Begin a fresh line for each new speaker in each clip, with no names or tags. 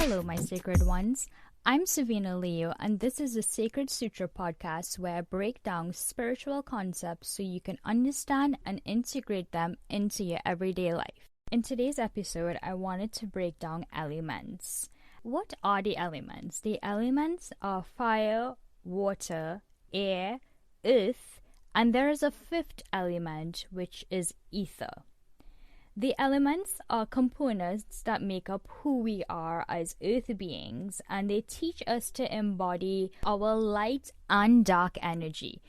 Hello, my sacred ones. I'm Savina Leo, and this is a Sacred Sutra podcast where I break down spiritual concepts so you can understand and integrate them into your everyday life. In today's episode, I wanted to break down elements. What are the elements? The elements are fire, water, air, earth, and there is a fifth element, which is ether. The elements are components that make up who we are as earth beings, and they teach us to embody our light and dark energy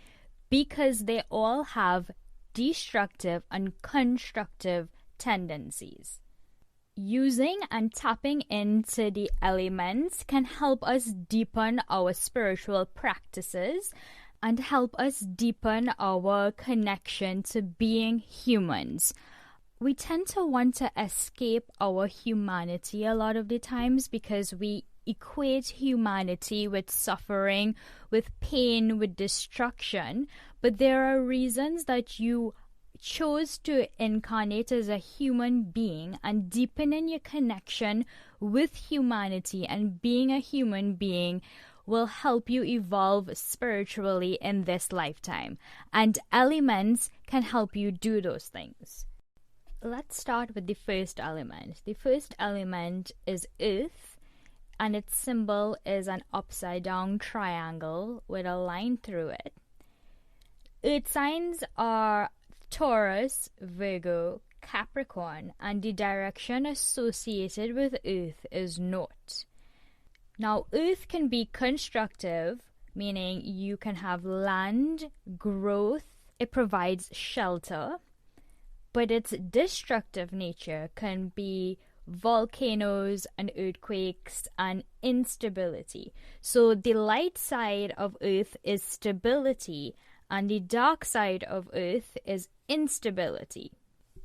because they all have destructive and constructive tendencies. Using and tapping into the elements can help us deepen our spiritual practices and help us deepen our connection to being humans. We tend to want to escape our humanity a lot of the times because we equate humanity with suffering, with pain, with destruction. But there are reasons that you chose to incarnate as a human being, and deepening your connection with humanity and being a human being will help you evolve spiritually in this lifetime. And elements can help you do those things. Let's start with the first element. The first element is earth, and its symbol is an upside down triangle with a line through it. Earth signs are Taurus, Virgo, Capricorn, and the direction associated with earth is north. Now, earth can be constructive, meaning you can have land, growth, it provides shelter. But its destructive nature can be volcanoes and earthquakes and instability. So the light side of Earth is stability, and the dark side of Earth is instability.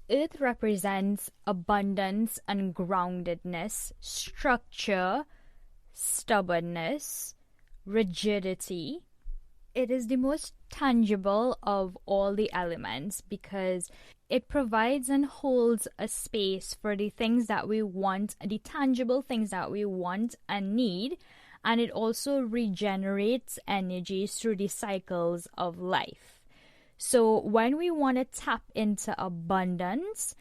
Earth represents abundance and groundedness, structure, stubbornness, rigidity. It is the most tangible of all the elements because it provides and holds a space for the things that we want, the tangible things that we want and need, and it also regenerates energy through the cycles of life. So when we want to tap into abundance,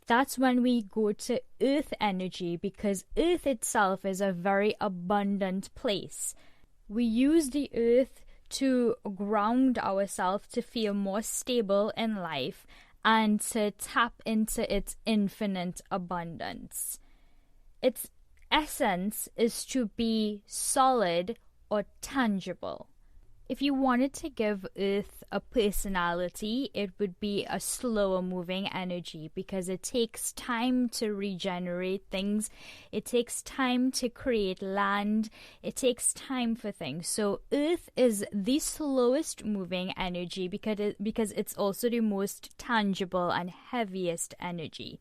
that's when we go to earth energy, because earth itself is a very abundant place. We use the earth to ground ourselves, to feel more stable in life, and to tap into its infinite abundance. Its essence is to be solid or tangible. If you wanted to give Earth a personality, it would be a slower moving energy because it takes time to regenerate things. It takes time to create land. It takes time for things. So Earth is the slowest moving energy because it's also the most tangible and heaviest energy.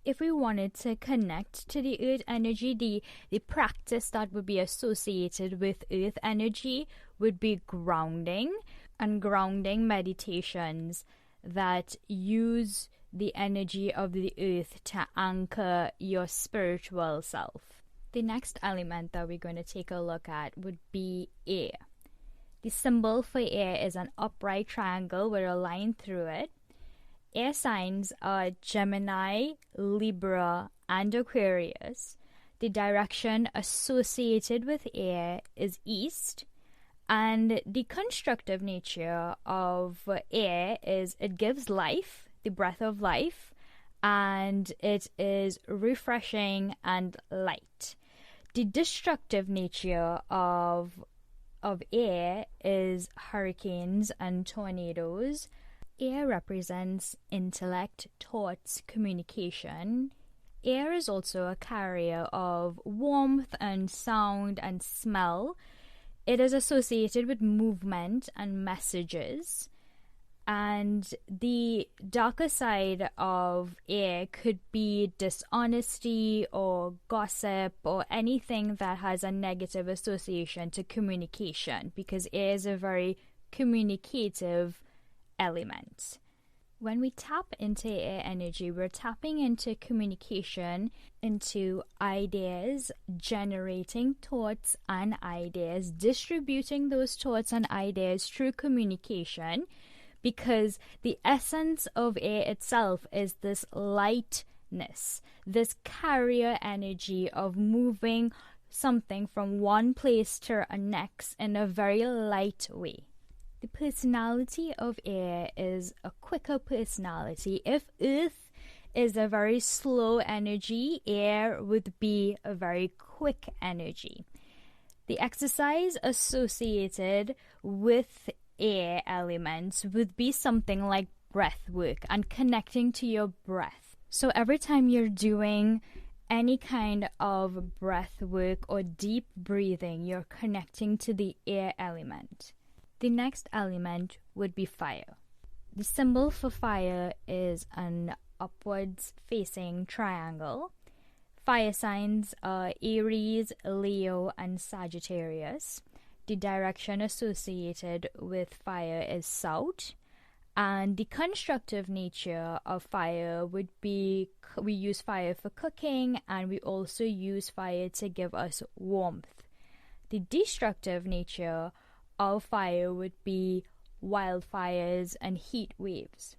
If we wanted to connect to the earth energy, the practice that would be associated with earth energy would be grounding, and grounding meditations that use the energy of the earth to anchor your spiritual self. The next element that we're going to take a look at would be air. The symbol for air is an upright triangle with a line through it. Air signs are Gemini, Libra, and Aquarius. The direction associated with air is east, and the constructive nature of air is it gives life, the breath of life, and it is refreshing and light. The destructive nature of air is hurricanes and tornadoes. Air represents intellect, thoughts, communication. Air is also a carrier of warmth and sound and smell. It is associated with movement and messages. And the darker side of air could be dishonesty or gossip or anything that has a negative association to communication, because air is a very communicative element. When we tap into air energy, we're tapping into communication, into ideas, generating thoughts and ideas, distributing those thoughts and ideas through communication, because the essence of air itself is this lightness, this carrier energy of moving something from one place to the next in a very light way. The personality of air is a quicker personality. If earth is a very slow energy, air would be a very quick energy. The exercise associated with air elements would be something like breath work and connecting to your breath. So every time you're doing any kind of breath work or deep breathing, you're connecting to the air element. The next element would be fire. The symbol for fire is an upwards facing triangle. Fire signs are Aries, Leo, and Sagittarius. The direction associated with fire is south. And the constructive nature of fire would be, we use fire for cooking, and we also use fire to give us warmth. The destructive nature of fire would be wildfires and heat waves.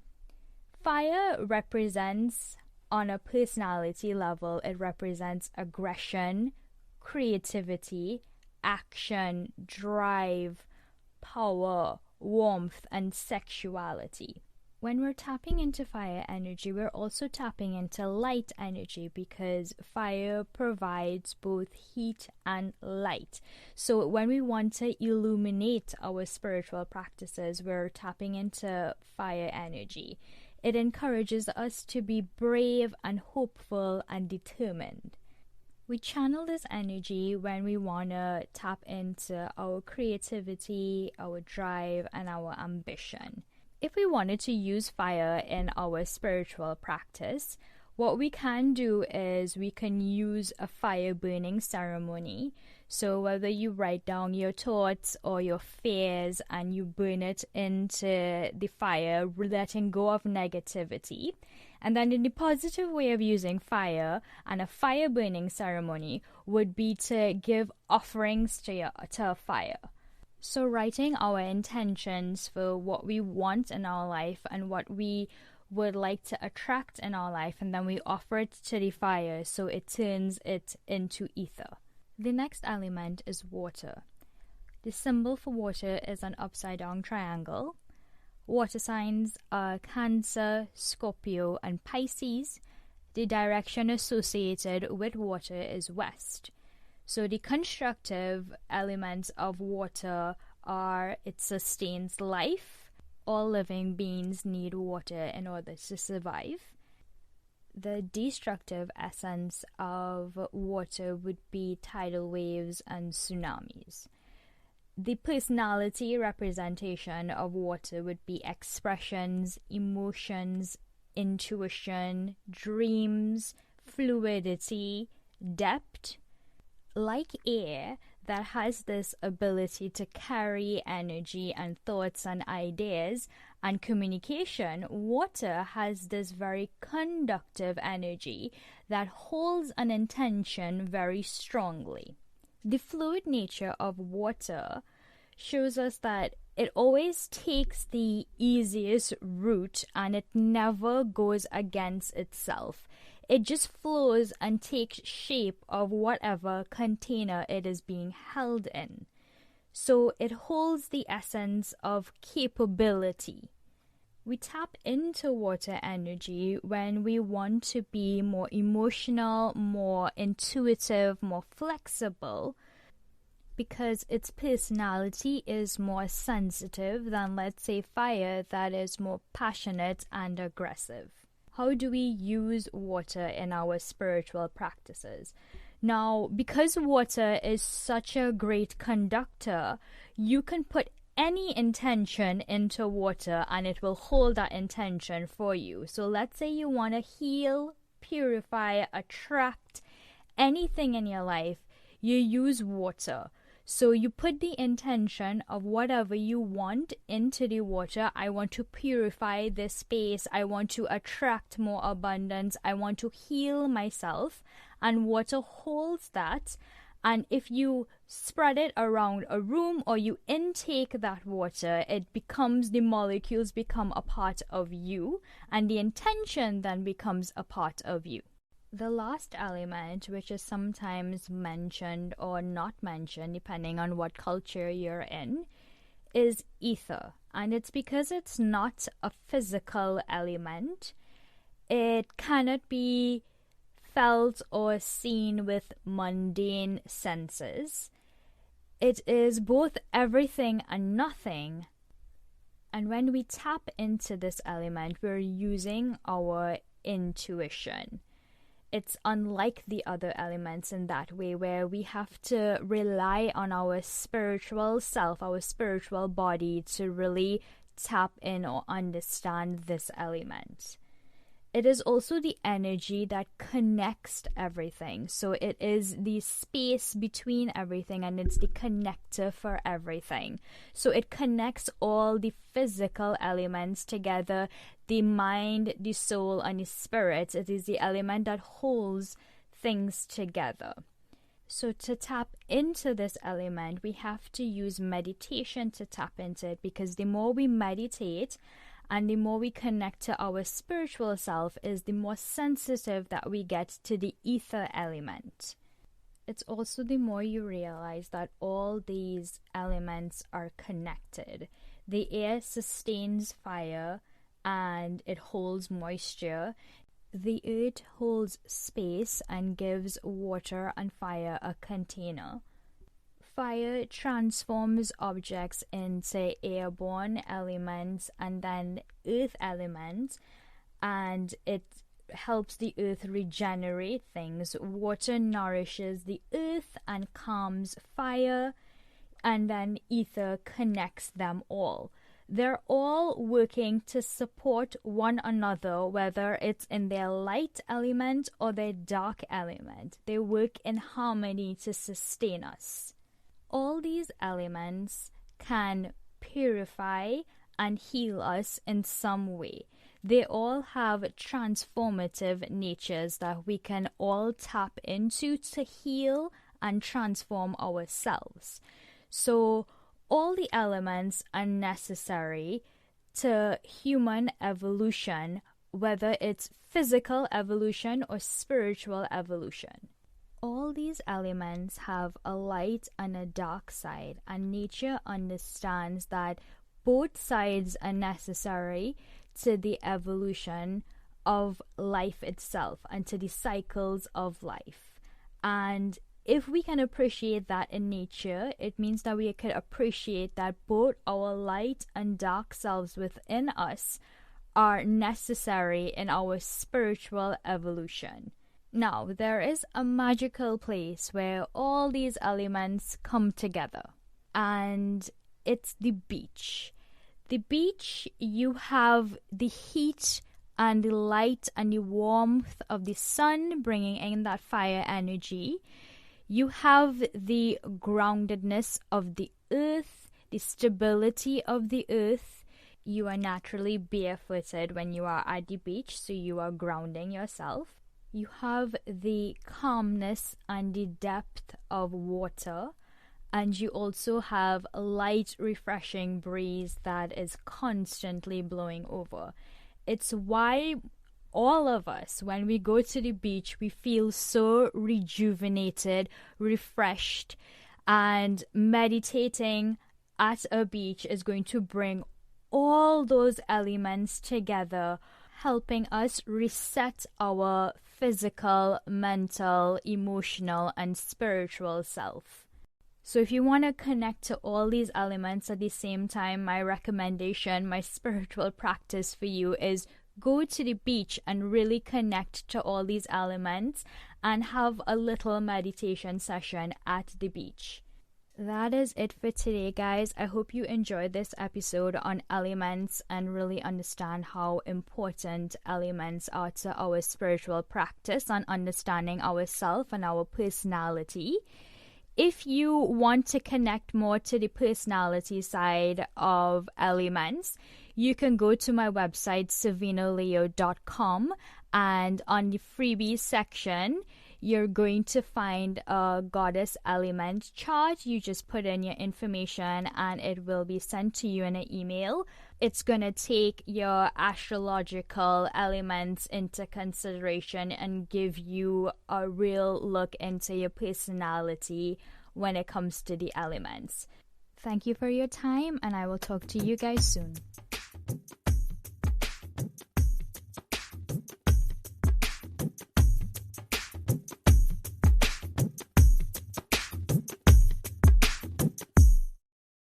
Fire represents, on a personality level, it represents aggression, creativity, action, drive, power, warmth, and sexuality. When we're tapping into fire energy, we're also tapping into light energy, because fire provides both heat and light. So when we want to illuminate our spiritual practices, we're tapping into fire energy. It encourages us to be brave and hopeful and determined. We channel this energy when we want to tap into our creativity, our drive, and our ambition. If we wanted to use fire in our spiritual practice, what we can do is we can use a fire burning ceremony. So whether you write down your thoughts or your fears and you burn it into the fire, letting go of negativity. And then in the positive way of using fire and a fire burning ceremony would be to give offerings to a fire. So writing our intentions for what we want in our life and what we would like to attract in our life, and then we offer it to the fire so it turns it into ether. The next element is water. The symbol for water is an upside down triangle. Water signs are Cancer, Scorpio, and Pisces. The direction associated with water is west. So the constructive elements of water are it sustains life. All living beings need water in order to survive. The destructive essence of water would be tidal waves and tsunamis. The personality representation of water would be expressions, emotions, intuition, dreams, fluidity, depth. Like air that has this ability to carry energy and thoughts and ideas and communication, water has this very conductive energy that holds an intention very strongly. The fluid nature of water shows us that it always takes the easiest route and it never goes against itself. It just flows and takes shape of whatever container it is being held in. So it holds the essence of capability. We tap into water energy when we want to be more emotional, more intuitive, more flexible, because its personality is more sensitive than, let's say, fire that is more passionate and aggressive. How do we use water in our spiritual practices? Now, because water is such a great conductor, you can put any intention into water and it will hold that intention for you. So let's say you want to heal, purify, attract anything in your life, you use water. So you put the intention of whatever you want into the water. I want to purify this space. I want to attract more abundance. I want to heal myself. And water holds that. And if you spread it around a room or you intake that water, the molecules become a part of you, and the intention then becomes a part of you. The last element, which is sometimes mentioned or not mentioned, depending on what culture you're in, is ether. And it's because it's not a physical element. It cannot be felt or seen with mundane senses. It is both everything and nothing. And when we tap into this element, we're using our intuition. It's unlike the other elements in that way, where we have to rely on our spiritual self, our spiritual body, to really tap in or understand this element. It is also the energy that connects everything. So it is the space between everything, and it's the connector for everything. So it connects all the physical elements together, the mind, the soul, and the spirit. It is the element that holds things together. So to tap into this element, we have to use meditation to tap into it, because the more we meditate and the more we connect to our spiritual self, is the more sensitive that we get to the ether element. It's also the more you realize that all these elements are connected. The air sustains fire and it holds moisture. The earth holds space and gives water and fire a container. Fire transforms objects into airborne elements and then earth elements, and it helps the earth regenerate things. Water nourishes the earth and calms fire, and then ether connects them all. They're all working to support one another, whether it's in their light element or their dark element. They work in harmony to sustain us. All these elements can purify and heal us in some way. They all have transformative natures that we can all tap into to heal and transform ourselves. So all the elements are necessary to human evolution, whether it's physical evolution or spiritual evolution. All these elements have a light and a dark side, and nature understands that both sides are necessary to the evolution of life itself and to the cycles of life. And if we can appreciate that in nature, it means that we can appreciate that both our light and dark selves within us are necessary in our spiritual evolution. Now, there is a magical place where all these elements come together, and it's the beach. The beach, you have the heat and the light and the warmth of the sun bringing in that fire energy. You have the groundedness of the earth, the stability of the earth. You are naturally barefooted when you are at the beach, so you are grounding yourself. You have the calmness and the depth of water, and you also have a light, refreshing breeze that is constantly blowing over. It's why all of us, when we go to the beach, we feel so rejuvenated, refreshed, and meditating at a beach is going to bring all those elements together, helping us reset our physical, mental, emotional, and spiritual self. So if you want to connect to all these elements at the same time, my recommendation, my spiritual practice for you is go to the beach and really connect to all these elements and have a little meditation session at the beach. That is it for today, guys. I hope you enjoyed this episode on elements and really understand how important elements are to our spiritual practice and understanding ourselves and our personality. If you want to connect more to the personality side of elements, you can go to my website, savinaleo.com, and on the freebies section, you're going to find a goddess element chart. You just put in your information and it will be sent to you in an email. It's going to take your astrological elements into consideration and give you a real look into your personality when it comes to the elements. Thank you for your time, and I will talk to you guys soon.